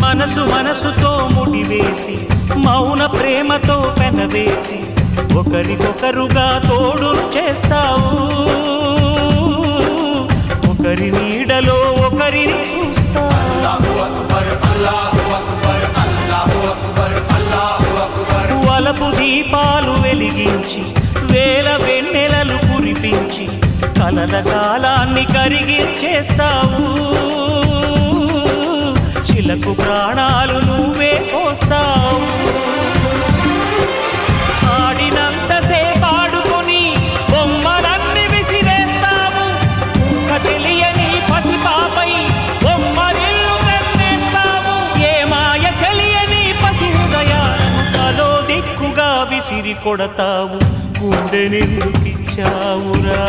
మనసు మనసుతో ముడివేసి మౌన ప్రేమతో పెనవేసి ఒకరికొకరుగా తోడును చేస్తావు ఒకరి నీడలో ఒకరిని చూస్తావు వలపు దీపాలు వెలిగించి వేల వెన్నెలలు కురిపించి కలల కాలాన్ని కరిగించేస్తావు శిలకు ప్రాణాలు నువ్వే పోస్తావు ఆడినంతసేపు ఆడుకొని బొమ్మలన్నీ విసిరేస్తావు ఊహ తెలియని పసిపాపై బొమ్మరిల్లు వెన్నేస్తావు ఏ మాయ తెలియని పసి హృదయాలను తలో దిక్కుగా విసిరి కొడతావు గుండెనెందుకిచ్చావురా